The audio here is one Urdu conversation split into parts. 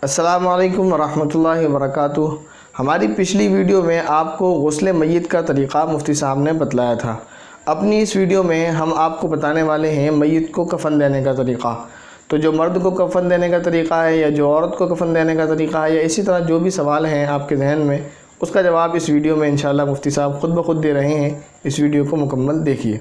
السلام علیکم ورحمۃ اللہ وبرکاتہ۔ ہماری پچھلی ویڈیو میں آپ کو غسل میت کا طریقہ مفتی صاحب نے بتلایا تھا۔ اپنی اس ویڈیو میں ہم آپ کو بتانے والے ہیں میت کو کفن دینے کا طریقہ۔ تو جو مرد کو کفن دینے کا طریقہ ہے یا جو عورت کو کفن دینے کا طریقہ ہے یا اسی طرح جو بھی سوال ہیں آپ کے ذہن میں، اس کا جواب اس ویڈیو میں انشاءاللہ مفتی صاحب خود بخود دے رہے ہیں۔ اس ویڈیو کو مکمل دیکھیے۔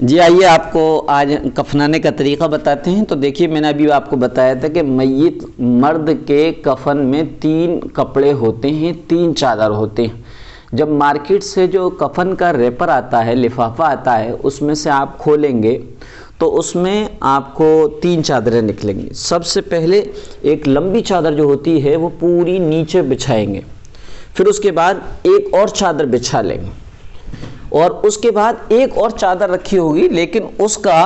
جی آئیے آپ کو آج کفنانے کا طریقہ بتاتے ہیں۔ تو دیکھیے میں نے ابھی آپ کو بتایا تھا کہ میت مرد کے کفن میں 3 کپڑے ہوتے ہیں، 3 چادر ہوتے ہیں۔ جب مارکیٹ سے جو کفن کا ریپر آتا ہے، لفافہ آتا ہے، اس میں سے آپ کھولیں گے تو اس میں آپ کو 3 چادریں نکلیں گی۔ سب سے پہلے ایک لمبی چادر جو ہوتی ہے وہ پوری نیچے بچھائیں گے، پھر اس کے بعد ایک اور چادر بچھا لیں گے، اور اس کے بعد ایک اور چادر رکھی ہوگی لیکن اس کا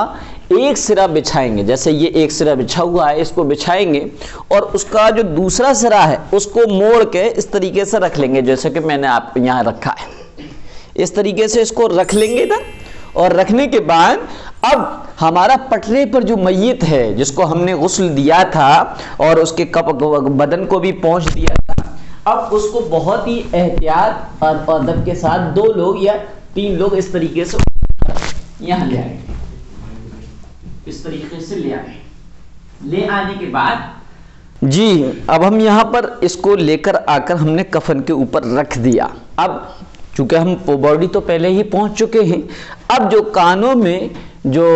ایک سرا بچھائیں گے۔ جیسے یہ ایک سرا بچھا ہوا ہے، اس کو بچھائیں گے اور اس کا جو دوسرا سرا ہے اس کو موڑ کے اس طریقے سے رکھ لیں گے، جیسے کہ میں نے آپ یہاں رکھا ہے۔ اس طریقے سے اس کو رکھ لیں گے ادھر، اور رکھنے کے بعد اب ہمارا پٹرے پر جو میت ہے جس کو ہم نے غسل دیا تھا اور اس کے بدن کو بھی پہنچ دیا تھا، اب اس کو بہت ہی احتیاط اور ادب کے ساتھ 2 لوگ یا 3 لوگ اس طریقے سے یہاں لے آئیں، اس طریقے سے لے آئیں۔ لے آنے کے بعد جی اب ہم یہاں پر اس کو لے کر آ کر ہم نے کفن کے اوپر رکھ دیا۔ اب چونکہ ہم باڈی تو پہلے ہی پہنچ چکے ہیں، اب جو کانوں میں جو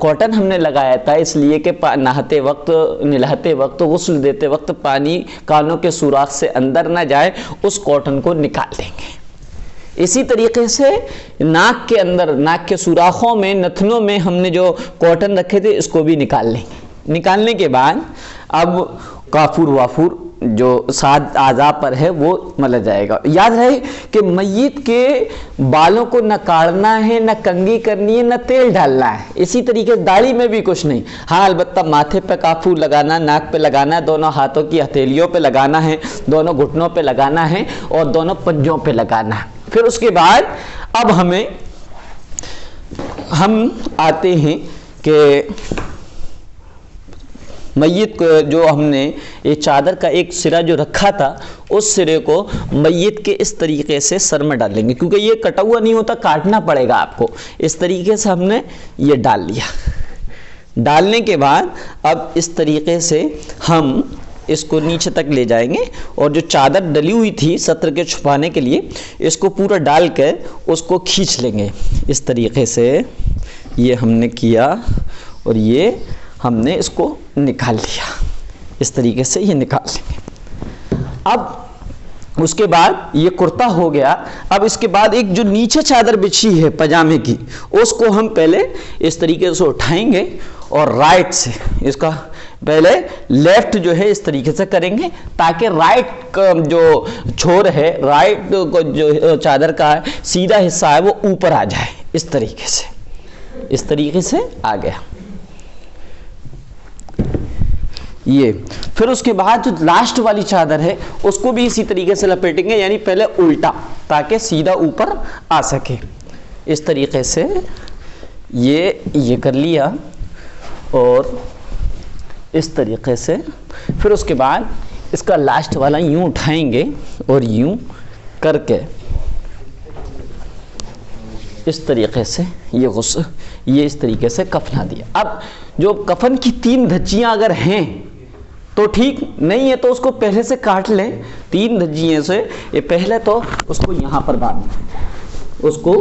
کاٹن ہم نے لگایا تھا، اس لیے کہ نہاتے وقت، نہلاتے وقت، غسل دیتے وقت پانی کانوں کے سوراخ سے اندر نہ جائے، اس کاٹن کو نکال دیں گے۔ اسی طریقے سے ناک کے اندر، ناک کے سوراخوں میں، نتنوں میں ہم نے جو کاٹن رکھے تھے اس کو بھی نکال لیں گے۔ نکالنے کے بعد اب کافور وافور جو 7 اعضاء پر ہے وہ ملا جائے گا۔ یاد رہے کہ میت کے بالوں کو نہ کاٹنا ہے، نہ کنگھی کرنی ہے، نہ تیل ڈالنا ہے۔ اسی طریقے داڑھی میں بھی کچھ نہیں، ہاں البتہ ماتھے پہ کافور لگانا، ناک پہ لگانا ہے، دونوں ہاتھوں کی ہتھیلیوں پہ لگانا ہے، دونوں گھٹنوں پہ لگانا ہے اور دونوں پنجوں پہ لگانا ہے۔ پھر اس کے بعد اب ہم آتے ہیں کہ میت کو جو ہم نے یہ چادر کا ایک سرا جو رکھا تھا، اس سرے کو میت کے اس طریقے سے سر میں ڈال لیں گے، کیونکہ یہ کٹا ہوا نہیں ہوتا، کاٹنا پڑے گا آپ کو۔ اس طریقے سے ہم نے یہ ڈال لیا۔ ڈالنے کے بعد اب اس طریقے سے ہم اس کو نیچے تک لے جائیں گے، اور جو چادر ڈلی ہوئی تھی سطر کے چھپانے کے لیے، اس کو پورا ڈال کے اس کو کھینچ لیں گے۔ اس طریقے سے یہ ہم نے کیا اور یہ ہم نے اس کو نکال لیا۔ اس طریقے سے یہ نکال لیں گے۔ اب اس کے بعد یہ کرتا ہو گیا۔ اب اس کے بعد ایک جو نیچے چادر بچھی ہے پاجامے کی، اس کو ہم پہلے اس طریقے سے اٹھائیں گے اور رائٹ سے اس کا پہلے لیفٹ جو ہے اس طریقے سے کریں گے، تاکہ رائٹ جو چھور ہے، رائٹ جو چادر کا ہے سیدھا حصہ ہے وہ اوپر آ جائے۔ اس طریقے سے، اس طریقے سے آ گیا یہ۔ پھر اس کے بعد جو لاسٹ والی چادر ہے اس کو بھی اسی طریقے سے لپیٹیں گے، یعنی پہلے الٹا تاکہ سیدھا اوپر آ سکے۔ اس طریقے سے یہ کر لیا، اور اس طریقے سے پھر اس کے بعد اس کا لاسٹ والا یوں اٹھائیں گے اور یوں کر کے اس طریقے سے یہ اس طریقے سے کفنا دیا۔ اب جو کفن کی 3 دھجیاں اگر ہیں تو ٹھیک، نہیں ہے تو اس کو پہلے سے کاٹ لیں۔ 3 دھجیوں سے یہ پہلے تو اس کو یہاں پر باندھنا ہے، اس کو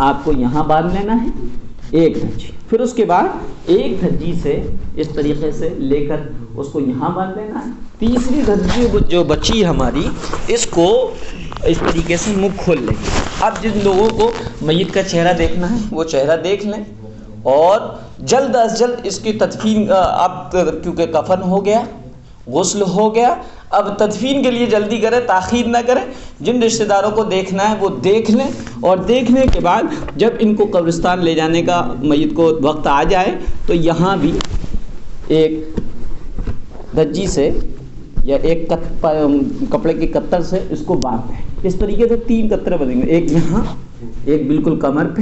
آپ کو یہاں باندھ لینا ہے ایک دھجی، پھر اس کے بعد ایک دھجی سے اس طریقے سے لے کر اس کو یہاں باندھ لینا ہے۔ تیسری دھجی جو بچی ہماری، اس کو اس طریقے سے منہ کھول لیں گے۔ اب جن لوگوں کو میت کا چہرہ دیکھنا ہے وہ چہرہ دیکھ لیں، اور جلد از جلد اس کی تدفین، اب کیونکہ کفن ہو گیا، غسل ہو گیا، اب تدفین کے لیے جلدی کریں، تاخیر نہ کریں۔ جن رشتہ داروں کو دیکھنا ہے وہ دیکھ لیں، اور دیکھنے کے بعد جب ان کو قبرستان لے جانے کا میت کو وقت آ جائے تو یہاں بھی ایک دھجی سے یا ایک کپڑے کی قطر سے اس کو باندھ دیں۔ اس طریقے سے 3 قطرے بنیں گے، ایک یہاں، ایک بالکل کمر پہ،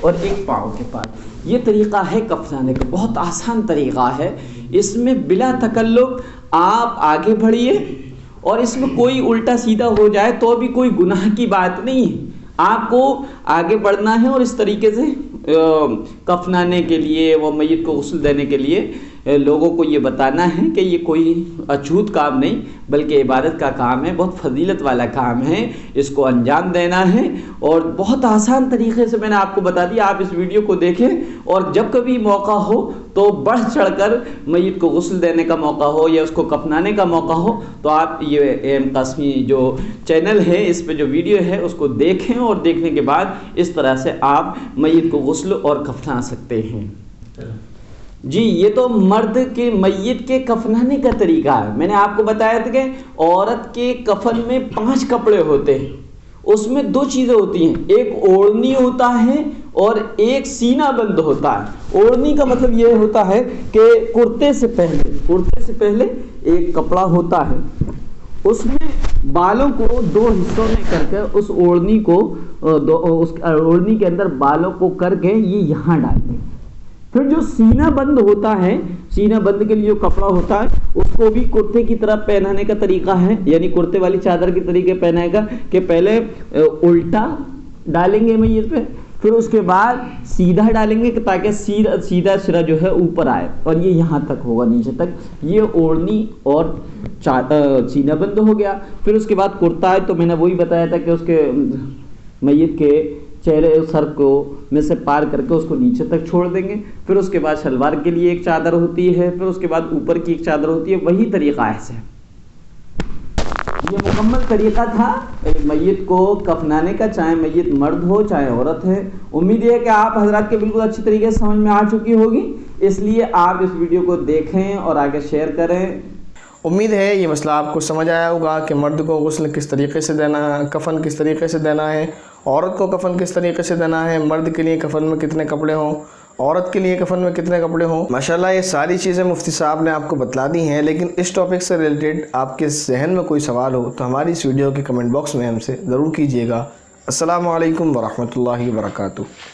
اور ایک پاؤں کے پاس۔ یہ طریقہ ہے کفنانے کا، بہت آسان طریقہ ہے۔ اس میں بلا تکلف آپ آگے بڑھیے، اور اس میں کوئی الٹا سیدھا ہو جائے تو بھی کوئی گناہ کی بات نہیں ہے۔ آپ کو آگے بڑھنا ہے اور اس طریقے سے کفنانے کے لیے، وہ میت کو غسل دینے کے لیے لوگوں کو یہ بتانا ہے کہ یہ کوئی اچھوت کام نہیں بلکہ عبادت کا کام ہے، بہت فضیلت والا کام ہے، اس کو انجام دینا ہے۔ اور بہت آسان طریقے سے میں نے آپ کو بتا دیا، آپ اس ویڈیو کو دیکھیں اور جب کبھی موقع ہو تو بڑھ چڑھ کر میت کو غسل دینے کا موقع ہو یا اس کو کفنانے کا موقع ہو تو آپ یہ اے ایم قاسمی جو چینل ہے اس پہ جو ویڈیو ہے اس کو دیکھیں، اور دیکھنے کے بعد اس طرح سے آپ میت کو غسل اور کفنا سکتے ہیں۔ جی یہ تو مرد کے میت کے کفنانے کا طریقہ ہے۔ میں نے آپ کو بتایا تھا کہ عورت کے کفن میں 5 کپڑے ہوتے ہیں، اس میں 2 چیزیں ہوتی ہیں، ایک اوڑھنی ہوتا ہے اور ایک سینہ بند ہوتا ہے۔ اوڑھنی کا مطلب یہ ہوتا ہے کہ کرتے سے پہلے ایک کپڑا ہوتا ہے، اس میں بالوں کو 2 حصوں میں کر کے اس اوڑھنی کو اس اوڑھنی کے اندر بالوں کو کر کے یہ یہاں ڈال دیں۔ پھر جو سینہ بند ہوتا ہے، سینہ بند کے لیے جو کپڑا ہوتا ہے اس کو بھی کرتے کی طرح پہنانے کا طریقہ ہے، یعنی کرتے والی چادر کے طریقے پہنائے گا کہ پہلے الٹا ڈالیں گے میت پہ، پھر اس کے بعد سیدھا ڈالیں گے تاکہ سیدھا سرا جو ہے اوپر آئے، اور یہ یہاں تک ہوگا، نیچے تک۔ یہ اوڑھنی اور سینہ بند ہو گیا۔ پھر اس کے بعد کرتا ہے تو میں نے وہی بتایا تھا کہ اس کے میت کے چہرے سر کو میں سے پار کر کے اس کو نیچے تک چھوڑ دیں گے۔ پھر اس کے بعد شلوار کے لیے ایک چادر ہوتی ہے، پھر اس کے بعد اوپر کی ایک چادر ہوتی ہے، وہی طریقہ ایسے۔ یہ مکمل طریقہ تھا میت کو کفنانے کا، چاہے میت مرد ہو چاہے عورت ہے۔ امید ہے کہ آپ حضرات کے بالکل اچھی طریقے سے سمجھ میں آ چکی ہوگی، اس لیے آپ اس ویڈیو کو دیکھیں اور آگے شیئر کریں۔ امید ہے یہ مسئلہ آپ کو سمجھ آیا ہوگا کہ مرد کو غسل کس طریقے سے دینا ہے، کفن کس طریقے سے دینا ہے، عورت کو کفن کس طریقے سے دینا ہے، مرد کے لیے کفن میں کتنے کپڑے ہوں، عورت کے لیے کفن میں کتنے کپڑے ہوں۔ ماشاءاللہ یہ ساری چیزیں مفتی صاحب نے آپ کو بتلا دی ہیں، لیکن اس ٹاپک سے ریلیٹڈ آپ کے ذہن میں کوئی سوال ہو تو ہماری اس ویڈیو کے کمنٹ باکس میں ہم سے ضرور کیجیے گا۔ السلام علیکم ورحمۃ اللہ وبرکاتہ۔